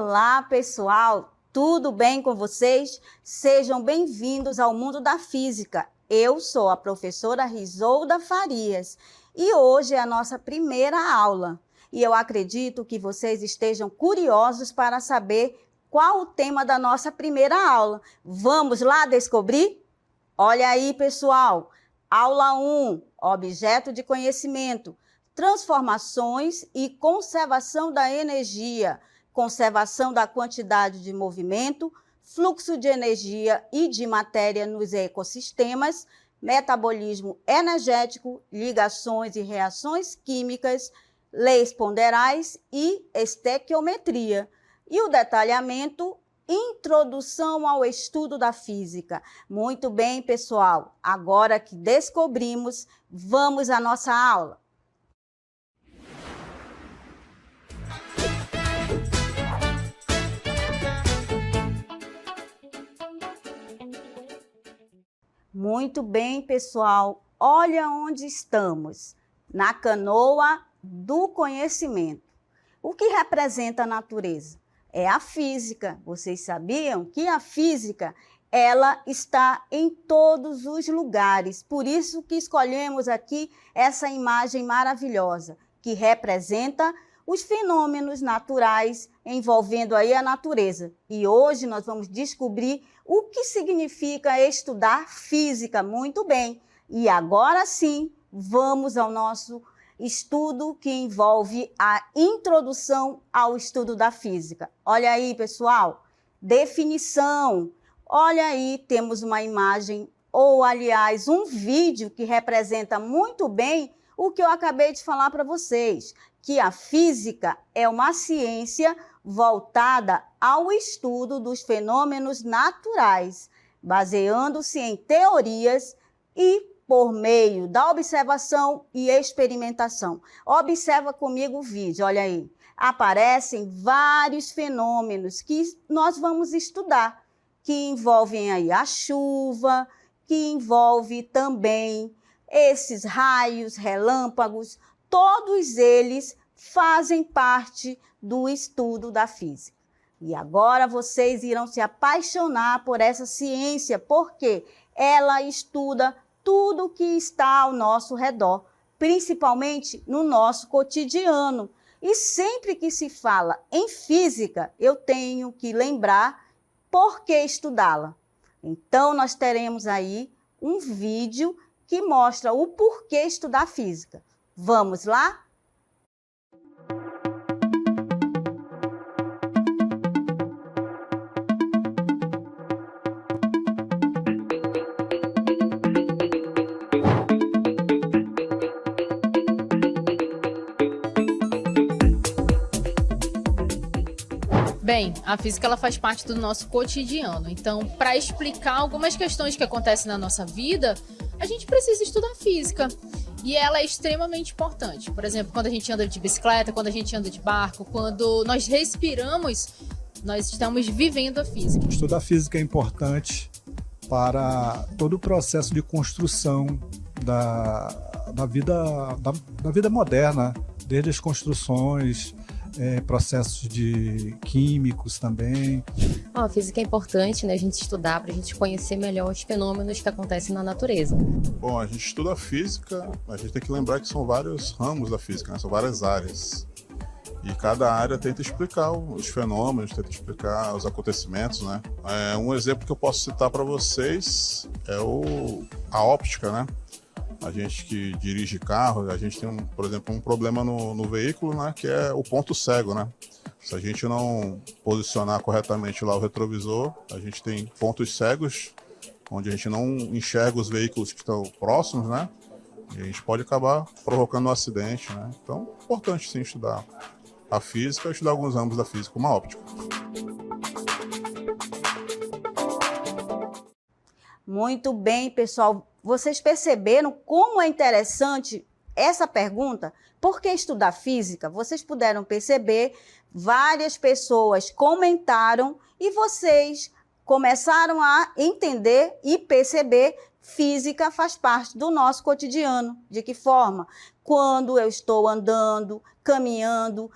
Olá, pessoal! Tudo bem com vocês? Sejam bem-vindos ao mundo da física. Eu sou a professora Risolda Farias e hoje é a nossa primeira aula. E eu acredito que vocês estejam curiosos para saber qual o tema da nossa primeira aula. Vamos lá descobrir? Olha aí, pessoal! Aula 1, objeto de conhecimento, transformações e conservação da energia, conservação da quantidade de movimento, fluxo de energia e de matéria nos ecossistemas, metabolismo energético, ligações e reações químicas, leis ponderais e estequiometria. E o detalhamento, introdução ao estudo da física. Muito bem, pessoal. Agora que descobrimos, vamos à nossa aula. Muito bem, pessoal. Olha onde estamos. Na canoa do conhecimento. O que representa a natureza? É a física. Vocês sabiam que a física, ela está em todos os lugares. Por isso que escolhemos aqui essa imagem maravilhosa, que representa os fenômenos naturais envolvendo aí a natureza. E hoje nós vamos descobrir o que significa estudar física. Muito bem. E agora sim, vamos ao nosso estudo que envolve a introdução ao estudo da física. Olha aí, pessoal, definição. Olha aí, temos uma imagem, ou aliás, um vídeo que representa muito bem o que eu acabei de falar para vocês, que a física é uma ciência voltada ao estudo dos fenômenos naturais, baseando-se em teorias e por meio da observação e experimentação. Observa comigo o vídeo, olha aí. Aparecem vários fenômenos que nós vamos estudar, que envolvem aí a chuva, que envolve também esses raios, relâmpagos, todos eles fazem parte do estudo da física. E agora vocês irão se apaixonar por essa ciência, porque ela estuda tudo o que está ao nosso redor, principalmente no nosso cotidiano. E sempre que se fala em física, eu tenho que lembrar por que estudá-la. Então, nós teremos aí um vídeo que mostra o porquê estudar física. Vamos lá? Bem, a física ela faz parte do nosso cotidiano. Então, para explicar algumas questões que acontecem na nossa vida, a gente precisa estudar física. E ela é extremamente importante. Por exemplo, quando a gente anda de bicicleta, quando a gente anda de barco, quando nós respiramos, nós estamos vivendo a física. Estudar física é importante para todo o processo de construção da vida moderna, desde as construções, processos químicos também. A física é importante, né, a gente estudar para a gente conhecer melhor os fenômenos que acontecem na natureza. Bom, a gente estuda física, a gente tem que lembrar que são vários ramos da física, né? São várias áreas. E cada área tenta explicar os fenômenos, tenta explicar os acontecimentos, né? Um exemplo que eu posso citar para vocês é a óptica, né? A gente que dirige carro, a gente tem, por exemplo, um problema no veículo, né, que é o ponto cego, né? Se a gente não posicionar corretamente lá o retrovisor, a gente tem pontos cegos, onde a gente não enxerga os veículos que estão próximos, né? E a gente pode acabar provocando um acidente, né? Então, é importante sim estudar a física, estudar alguns ramos da física, como a óptica. Muito bem, pessoal. Vocês perceberam como é interessante essa pergunta? Por que estudar física? Vocês puderam perceber, várias pessoas comentaram e vocês começaram a entender e perceber física faz parte do nosso cotidiano. De que forma? Quando eu estou andando, caminhando,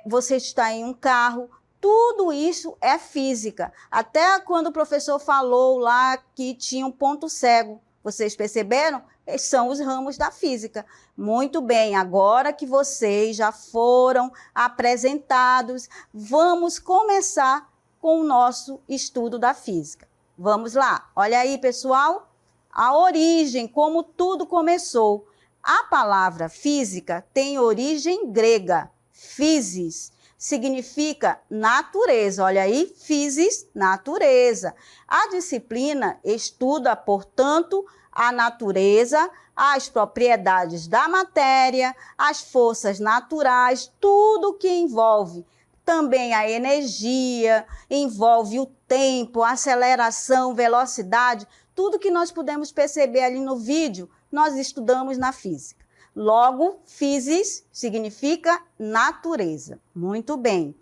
você está em um carro, Tudo isso é física. Até quando o professor falou lá que tinha um ponto cego, vocês perceberam? Esses são os ramos da física. Muito bem, agora que vocês já foram apresentados, vamos começar com o nosso estudo da física. Vamos lá, olha aí, pessoal, a origem, como tudo começou. A palavra física tem origem grega, physis, significa natureza. Olha aí, physis, natureza. A disciplina estuda, portanto, a natureza, as propriedades da matéria, as forças naturais, tudo que envolve também a energia, envolve o tempo, a aceleração, velocidade, tudo que nós podemos perceber ali no vídeo, nós estudamos na física. Logo, physis significa natureza. Muito bem.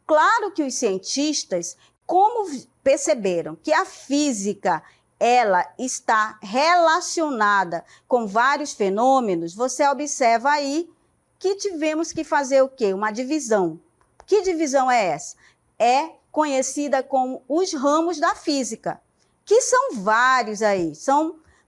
Claro que os cientistas, como perceberam que a física ela está relacionada com vários fenômenos, você observa aí que tivemos que fazer o quê? Uma divisão. Que divisão é essa? É conhecida como os ramos da física, que são vários aí.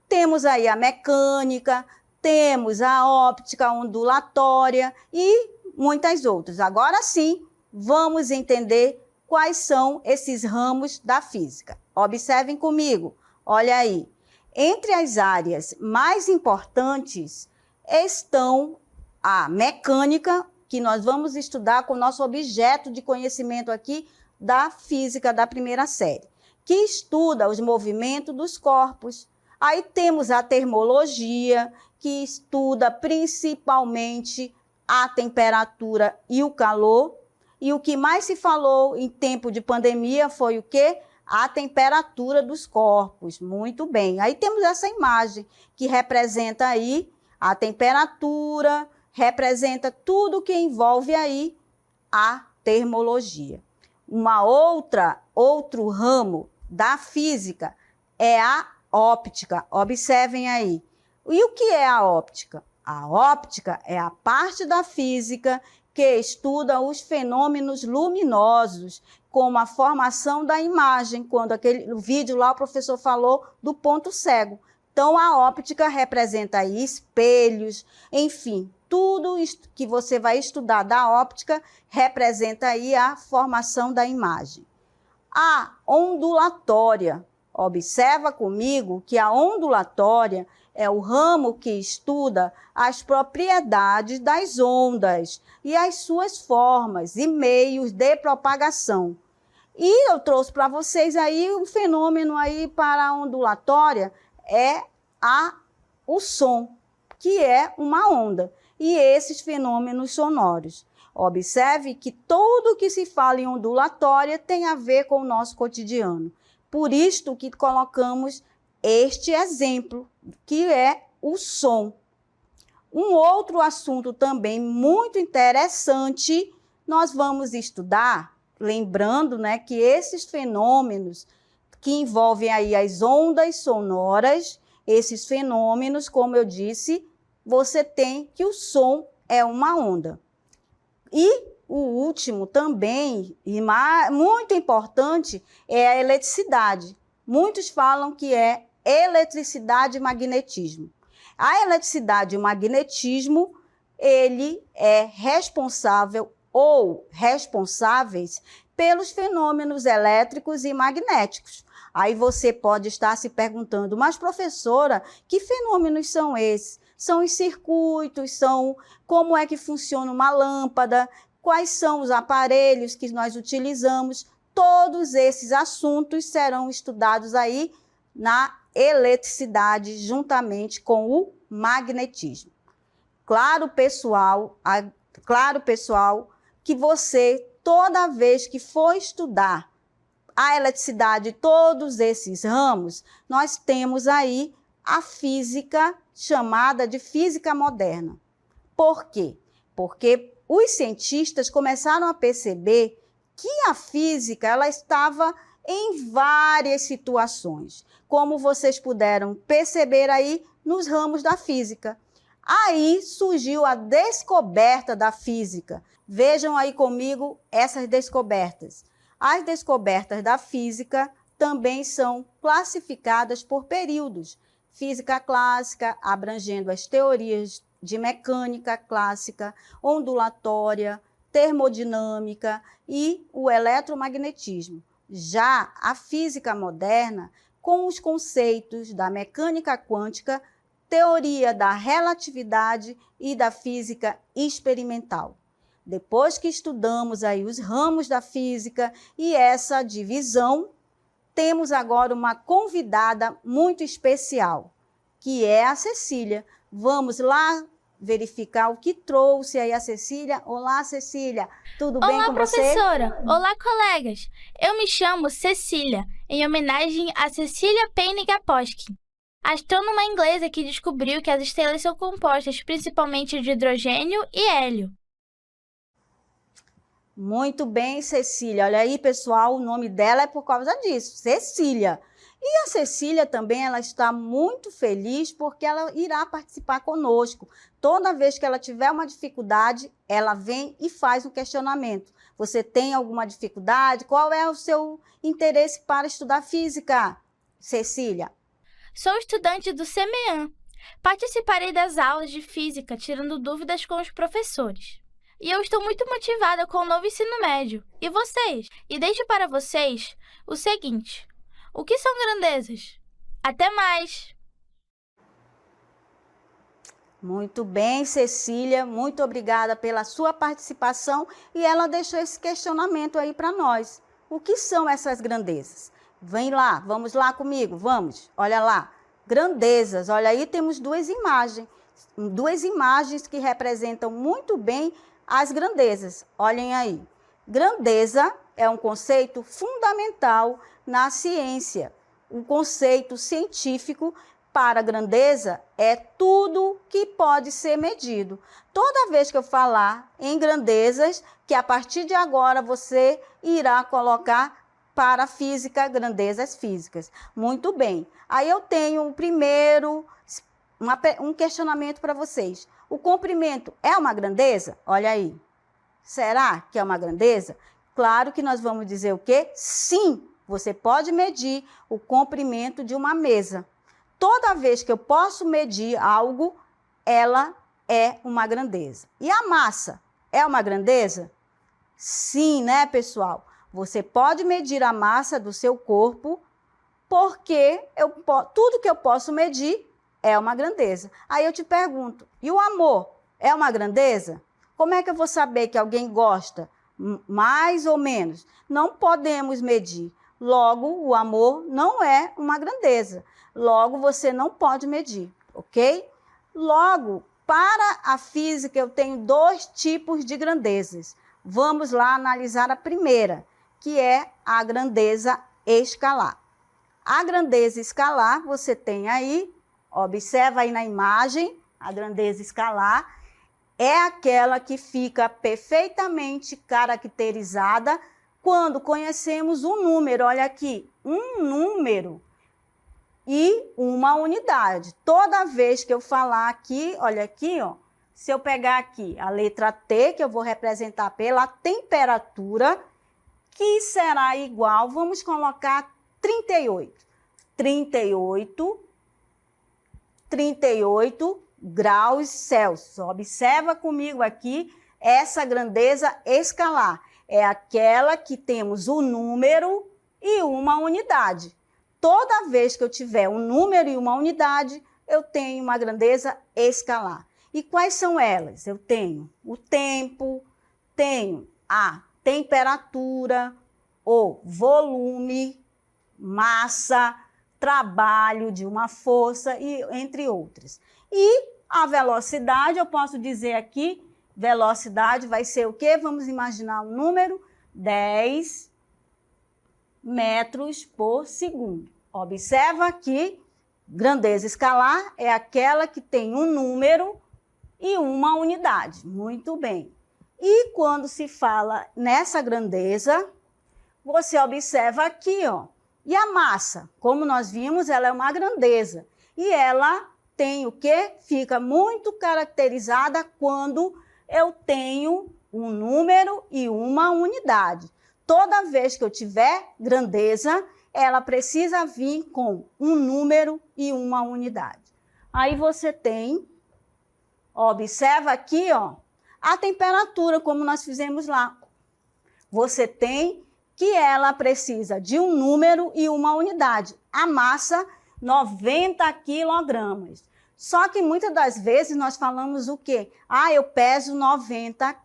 Temos aí a mecânica, temos a óptica ondulatória e muitas outras. Agora sim, vamos entender quais são esses ramos da física. Observem comigo, olha aí. Entre as áreas mais importantes estão a mecânica, que nós vamos estudar com o nosso objeto de conhecimento aqui da física da primeira série, que estuda os movimentos dos corpos. Aí temos a termologia, que estuda principalmente a temperatura e o calor. E o que mais se falou em tempo de pandemia foi o quê? A temperatura dos corpos. Muito bem. Aí temos essa imagem que representa aí a temperatura, representa tudo que envolve aí a termologia. Outro ramo da física é a óptica. Observem aí. E o que é a óptica? A óptica é a parte da física que estuda os fenômenos luminosos, como a formação da imagem, quando no vídeo lá o professor falou do ponto cego. Então, a óptica representa aí espelhos, enfim, tudo que você vai estudar da óptica representa aí a formação da imagem. A ondulatória. Observa comigo que a ondulatória é o ramo que estuda as propriedades das ondas e as suas formas e meios de propagação. E eu trouxe para vocês aí um fenômeno aí para a ondulatória, é o som, que é uma onda, e esses fenômenos sonoros. Observe que tudo que se fala em ondulatória tem a ver com o nosso cotidiano. Por isto que colocamos este exemplo, que é o som. Um outro assunto também muito interessante, nós vamos estudar, lembrando, né, que esses fenômenos que envolvem aí as ondas sonoras, esses fenômenos, como eu disse, você tem que o som é uma onda. E o último também, e muito importante, é a eletricidade. Muitos falam que é eletricidade e magnetismo. A eletricidade e o magnetismo, ele é responsável ou responsáveis pelos fenômenos elétricos e magnéticos. Aí você pode estar se perguntando, mas professora, que fenômenos são esses? São os circuitos, como é que funciona uma lâmpada, quais são os aparelhos que nós utilizamos? Todos esses assuntos serão estudados aí na eletricidade, juntamente com o magnetismo. Claro, pessoal, que você, toda vez que for estudar a eletricidade, todos esses ramos, nós temos aí a física chamada de física moderna. Por quê? Porque os cientistas começaram a perceber que a física ela estava em várias situações, como vocês puderam perceber aí nos ramos da física. Aí surgiu a descoberta da física. Vejam aí comigo essas descobertas. As descobertas da física também são classificadas por períodos. Física clássica, abrangendo as teorias de mecânica clássica, ondulatória, termodinâmica e o eletromagnetismo. Já a física moderna, com os conceitos da mecânica quântica, teoria da relatividade e da física experimental. Depois que estudamos aí os ramos da física e essa divisão, temos agora uma convidada muito especial, que é a Cecília. Vamos lá verificar o que trouxe aí a Cecília. Olá, Cecília, tudo bem com você? Olá, professora. Olá, colegas. Eu me chamo Cecília, em homenagem a Cecília Payne-Gaposchkin, astrônoma inglesa que descobriu que as estrelas são compostas principalmente de hidrogênio e hélio. Muito bem, Cecília. Olha aí, pessoal, o nome dela é por causa disso, Cecília. E a Cecília também, ela está muito feliz porque ela irá participar conosco. Toda vez que ela tiver uma dificuldade, ela vem e faz um questionamento. Você tem alguma dificuldade? Qual é o seu interesse para estudar física, Cecília? Sou estudante do CMEAN. Participarei das aulas de física, tirando dúvidas com os professores. E eu estou muito motivada com o novo ensino médio. E vocês? E deixo para vocês o seguinte: o que são grandezas? Até mais! Muito bem, Cecília, muito obrigada pela sua participação e ela deixou esse questionamento aí para nós. O que são essas grandezas? Vem lá, vamos lá comigo, vamos. Olha lá, grandezas. Olha aí, temos duas imagens que representam muito bem as grandezas. Olhem aí. Grandeza é um conceito fundamental na ciência. O conceito científico para grandeza é tudo que pode ser medido. Toda vez que eu falar em grandezas, que a partir de agora você irá colocar para a física, grandezas físicas. Muito bem. Aí eu tenho um primeiro, um questionamento para vocês. O comprimento é uma grandeza? Olha aí. Será que é uma grandeza? Claro que nós vamos dizer o quê? Sim, você pode medir o comprimento de uma mesa. Toda vez que eu posso medir algo, ela é uma grandeza. E a massa é uma grandeza? Sim, né, pessoal? Você pode medir a massa do seu corpo, porque tudo que eu posso medir é uma grandeza. Aí eu te pergunto, e o amor é uma grandeza? Como é que eu vou saber que alguém gosta? Mais ou menos? Não podemos medir. Logo, o amor não é uma grandeza. Logo, você não pode medir, ok? Logo, para a física, eu tenho dois tipos de grandezas. Vamos lá analisar a primeira, que é a grandeza escalar. A grandeza escalar, você tem aí, observa aí na imagem, a grandeza escalar é aquela que fica perfeitamente caracterizada quando conhecemos um número. Olha aqui, um número e uma unidade. Toda vez que eu falar aqui, olha aqui, ó, se eu pegar aqui a letra T, que eu vou representar pela temperatura, que será igual, vamos colocar 38. 38 graus Celsius. Observa comigo aqui essa grandeza escalar. É aquela que temos um número e uma unidade. Toda vez que eu tiver um número e uma unidade, eu tenho uma grandeza escalar. E quais são elas? Eu tenho o tempo, tenho a temperatura, o volume, massa, trabalho de uma força, e entre outras. E a velocidade, eu posso dizer aqui, velocidade vai ser o quê? Vamos imaginar um número, 10 metros por segundo. Observa que grandeza escalar é aquela que tem um número e uma unidade. Muito bem. E quando se fala nessa grandeza, você observa aqui, ó. E a massa, como nós vimos, ela é uma grandeza. E ela tem o quê? Fica muito caracterizada quando eu tenho um número e uma unidade. Toda vez que eu tiver grandeza, ela precisa vir com um número e uma unidade. Aí você tem, observa aqui, ó, a temperatura, como nós fizemos lá. Você tem que ela precisa de um número e uma unidade. A massa, 90 quilogramas. Só que muitas das vezes nós falamos o quê? Ah, eu peso 90.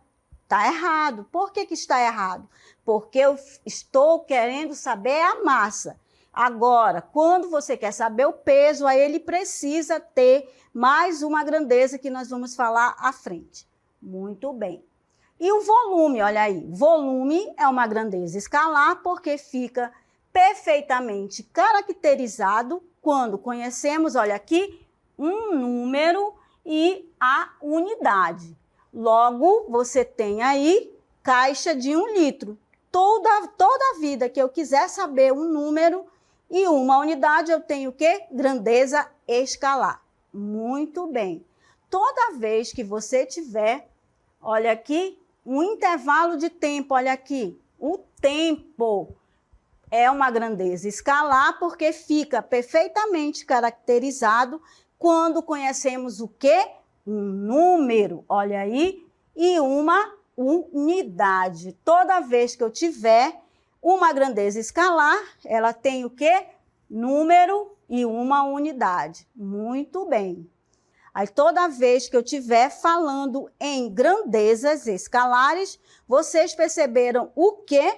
Está errado. Por que está errado? Porque eu estou querendo saber a massa. Agora, quando você quer saber o peso, aí ele precisa ter mais uma grandeza que nós vamos falar à frente. Muito bem. E o volume, olha aí, volume é uma grandeza escalar porque fica perfeitamente caracterizado quando conhecemos, olha aqui, um número e a unidade. Logo, você tem aí caixa de 1 litro. Toda vida que eu quiser saber um número e uma unidade, eu tenho o quê? Grandeza escalar. Muito bem. Toda vez que você tiver, olha aqui, um intervalo de tempo, olha aqui, o tempo é uma grandeza escalar porque fica perfeitamente caracterizado quando conhecemos o quê? Um número, olha aí, e uma unidade. Toda vez que eu tiver uma grandeza escalar, ela tem o quê? Número e uma unidade. Muito bem. Aí, toda vez que eu estiver falando em grandezas escalares, vocês perceberam o quê?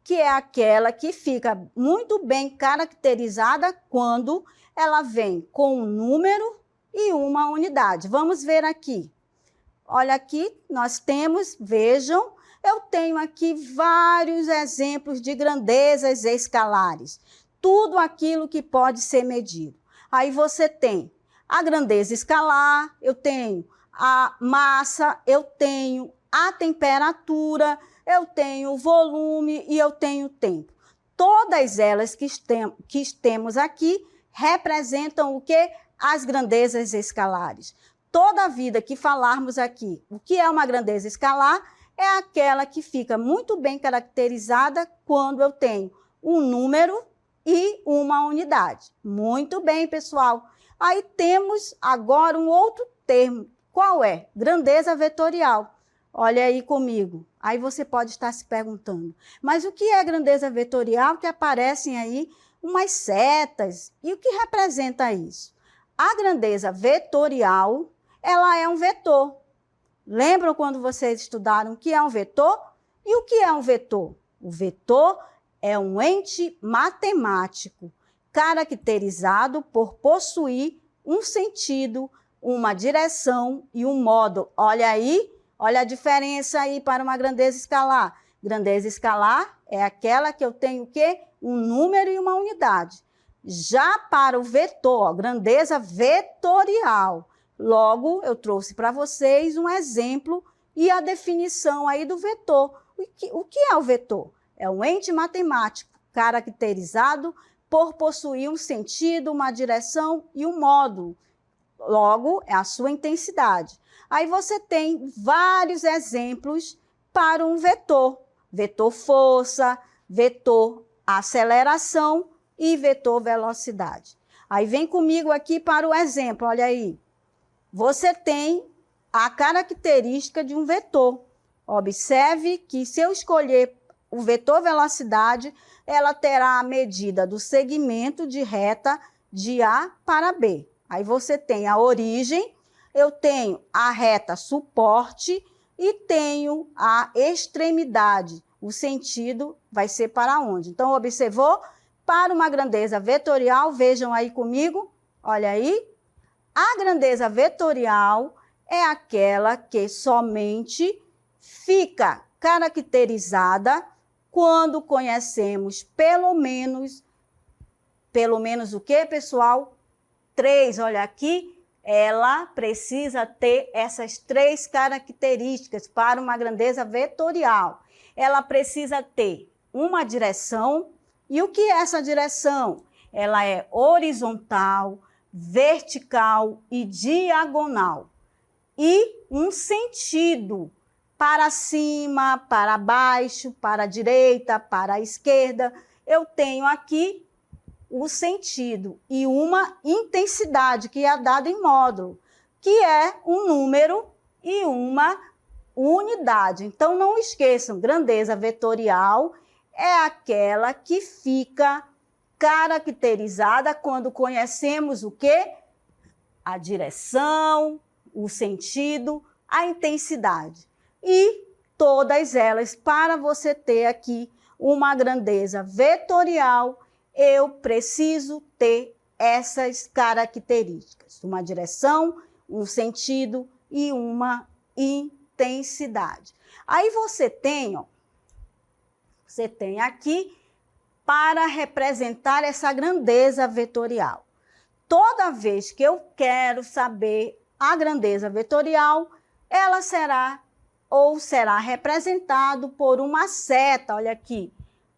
Que é aquela que fica muito bem caracterizada quando ela vem com um número e uma unidade. Vamos ver aqui. Olha aqui, nós temos, vejam, eu tenho aqui vários exemplos de grandezas escalares. Tudo aquilo que pode ser medido. Aí você tem a grandeza escalar, eu tenho a massa, eu tenho a temperatura, eu tenho o volume e eu tenho o tempo. Todas elas que temos aqui representam o quê? As grandezas escalares. Toda vida que falarmos aqui, o que é uma grandeza escalar? É aquela que fica muito bem caracterizada quando eu tenho um número e uma unidade. Muito bem, pessoal. Aí temos agora um outro termo. Qual é? Grandeza vetorial. Olha aí comigo. Aí você pode estar se perguntando, mas o que é grandeza vetorial? Que aparecem aí umas setas. E o que representa isso? A grandeza vetorial, ela é um vetor. Lembram quando vocês estudaram o que é um vetor? E o que é um vetor? O vetor é um ente matemático caracterizado por possuir um sentido, uma direção e um modo. Olha aí, olha a diferença aí para uma grandeza escalar. Grandeza escalar é aquela que eu tenho o quê? Um número e uma unidade. Já para o vetor, ó, grandeza vetorial. Logo, eu trouxe para vocês um exemplo e a definição aí do vetor. O que é o vetor? É um ente matemático caracterizado por possuir um sentido, uma direção e um módulo. Logo, é a sua intensidade. Aí você tem vários exemplos para um vetor. Vetor força, vetor aceleração e vetor velocidade. Aí vem comigo aqui para o exemplo, olha aí. Você tem a característica de um vetor. Observe que se eu escolher o vetor velocidade, ela terá a medida do segmento de reta de A para B. Aí você tem a origem, eu tenho a reta suporte e tenho a extremidade. O sentido vai ser para onde? Então, observou? Para uma grandeza vetorial, vejam aí comigo, olha aí. A grandeza vetorial é aquela que somente fica caracterizada quando conhecemos pelo menos o que, pessoal? 3, olha aqui, ela precisa ter essas 3 características para uma grandeza vetorial. Ela precisa ter uma direção, e o que é essa direção? Ela é horizontal, vertical e diagonal. E um sentido. para cima, para baixo, para a direita, para a esquerda. Eu tenho aqui o sentido e uma intensidade que é dada em módulo, que é um número e uma unidade. Então, não esqueçam, grandeza vetorial é aquela que fica caracterizada quando conhecemos o quê? A direção, o sentido, a intensidade. E todas elas, para você ter aqui uma grandeza vetorial, eu preciso ter essas características. Uma direção, um sentido e uma intensidade. Aí você tem aqui para representar essa grandeza vetorial. Toda vez que eu quero saber a grandeza vetorial, ela será representado por uma seta, olha aqui,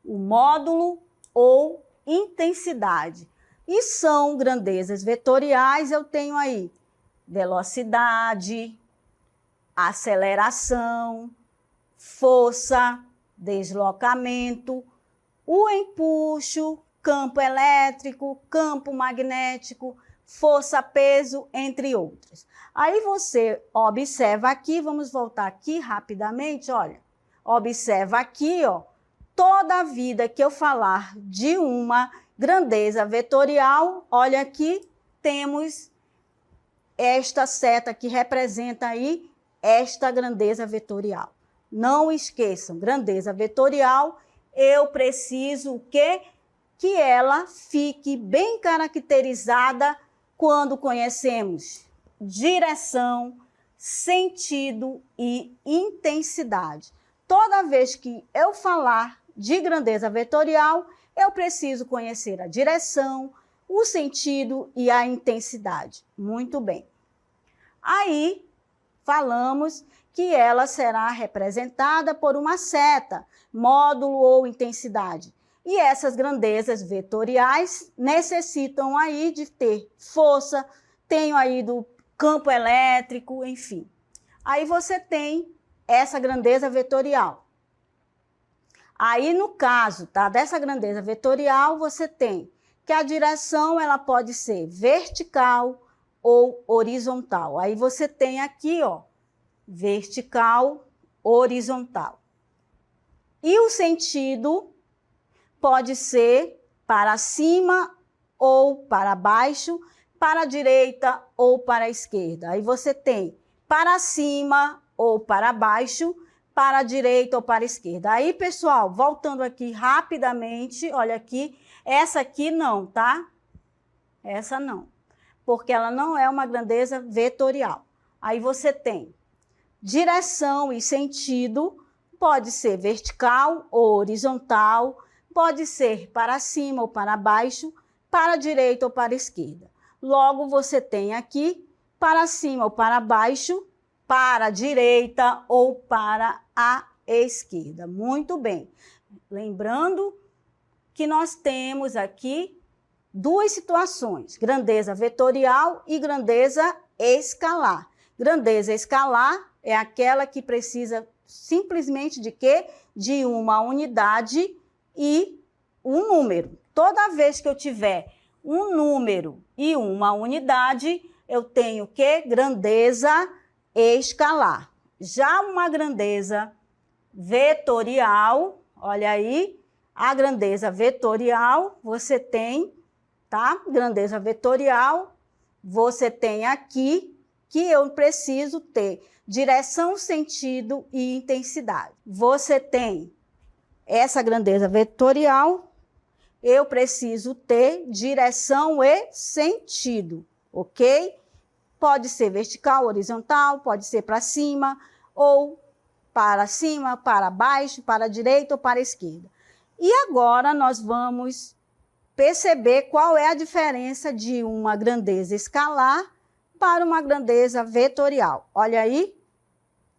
o módulo ou intensidade. E são grandezas vetoriais, eu tenho aí velocidade, aceleração, força, deslocamento, o empuxo, campo elétrico, campo magnético, força, peso, entre outras. Aí você observa aqui, vamos voltar aqui rapidamente, olha. Observa aqui, ó, toda vida que eu falar de uma grandeza vetorial, olha aqui, temos esta seta que representa aí esta grandeza vetorial. Não esqueçam, grandeza vetorial, eu preciso o quê? Que ela fique bem caracterizada quando conhecemos direção, sentido e intensidade. Toda vez que eu falar de grandeza vetorial, eu preciso conhecer a direção, o sentido e a intensidade. Muito bem. Aí, falamos que ela será representada por uma seta, módulo ou intensidade. E essas grandezas vetoriais necessitam aí de ter força, tenho aí do campo elétrico, enfim. Aí você tem essa grandeza vetorial. Aí, no caso, tá, dessa grandeza vetorial, você tem que a direção ela pode ser vertical ou horizontal. Aí você tem aqui, ó, vertical, horizontal. E o sentido pode ser para cima ou para baixo, para a direita ou para a esquerda. Aí você tem para cima ou para baixo, para a direita ou para a esquerda. Aí, pessoal, voltando aqui rapidamente, olha aqui, essa aqui não, tá? Essa não, porque ela não é uma grandeza vetorial. Aí você tem direção e sentido, pode ser vertical ou horizontal, pode ser para cima ou para baixo, para a direita ou para a esquerda. Logo, você tem aqui para cima ou para baixo, para a direita ou para a esquerda. Muito bem. Lembrando que nós temos aqui duas situações, grandeza vetorial e grandeza escalar. Grandeza escalar é aquela que precisa simplesmente de quê? De uma unidade e um número. Toda vez que eu tiver um número e uma unidade, eu tenho o quê? Grandeza escalar. Já uma grandeza vetorial, olha aí, a grandeza vetorial, você tem, tá? Grandeza vetorial, você tem aqui que eu preciso ter direção, sentido e intensidade. Você tem essa grandeza vetorial, eu preciso ter direção e sentido, ok? Pode ser vertical, horizontal, pode ser para cima, para baixo, para a direita ou para a esquerda. E agora nós vamos perceber qual é a diferença de uma grandeza escalar para uma grandeza vetorial. Olha aí,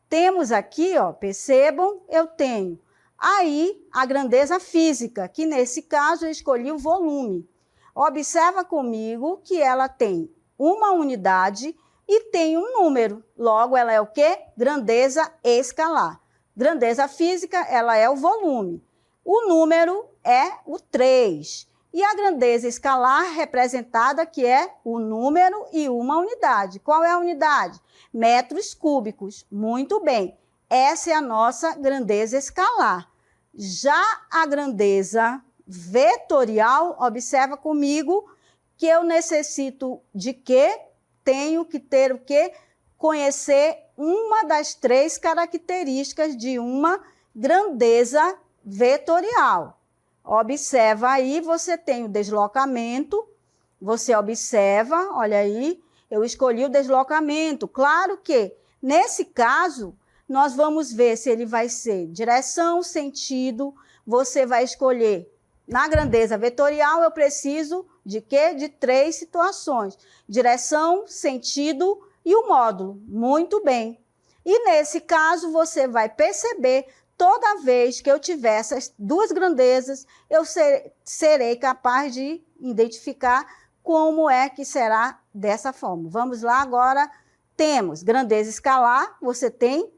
temos aqui, ó, percebam, eu tenho aí a grandeza física, que nesse caso eu escolhi o volume. Observa comigo que ela tem uma unidade e tem um número. Logo, ela é o quê? Grandeza escalar. Grandeza física, ela é o volume. O número é o 3. E a grandeza escalar representada, que é o número e uma unidade. Qual é a unidade? Metros cúbicos. Muito bem. Essa é a nossa grandeza escalar. Já a grandeza vetorial, observa comigo que eu necessito de quê? Tenho que ter o quê? Conhecer uma das 3 características de uma grandeza vetorial. Observa aí, você tem o deslocamento, você observa, olha aí, eu escolhi o deslocamento. Claro que, nesse caso, nós vamos ver se ele vai ser direção, sentido, você vai escolher. Na grandeza vetorial, eu preciso de quê? De 3 situações. Direção, sentido e o módulo. Muito bem. E nesse caso, você vai perceber, toda vez que eu tiver essas 2 grandezas, eu serei capaz de identificar como é que será dessa forma. Vamos lá agora. Temos grandeza escalar, você tem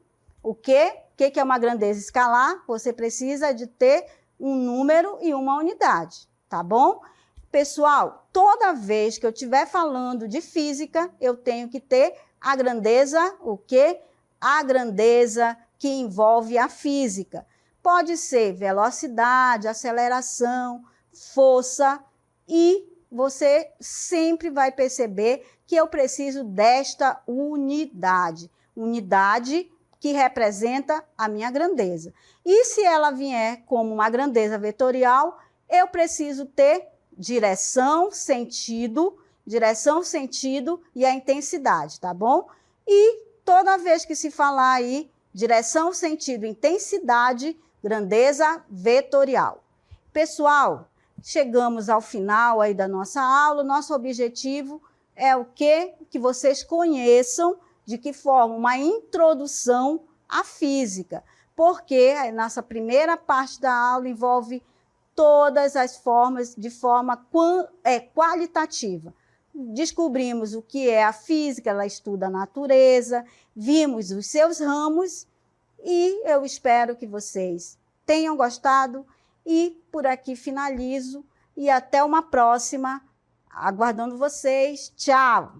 o quê? O que é uma grandeza escalar? Você precisa de ter um número e uma unidade, tá bom? Pessoal, toda vez que eu estiver falando de física, eu tenho que ter a grandeza, o quê? A grandeza que envolve a física. Pode ser velocidade, aceleração, força, e você sempre vai perceber que eu preciso desta unidade. Unidade que representa a minha grandeza. E se ela vier como uma grandeza vetorial, eu preciso ter direção, sentido e a intensidade, tá bom? E toda vez que se falar aí, direção, sentido, intensidade, grandeza vetorial. Pessoal, chegamos ao final aí da nossa aula. Nosso objetivo é o quê? Que vocês conheçam de que forma uma introdução à física, porque a nossa primeira parte da aula envolve todas as formas de forma qualitativa. Descobrimos o que é a física, ela estuda a natureza, vimos os seus ramos e eu espero que vocês tenham gostado e por aqui finalizo e até uma próxima, aguardando vocês. Tchau!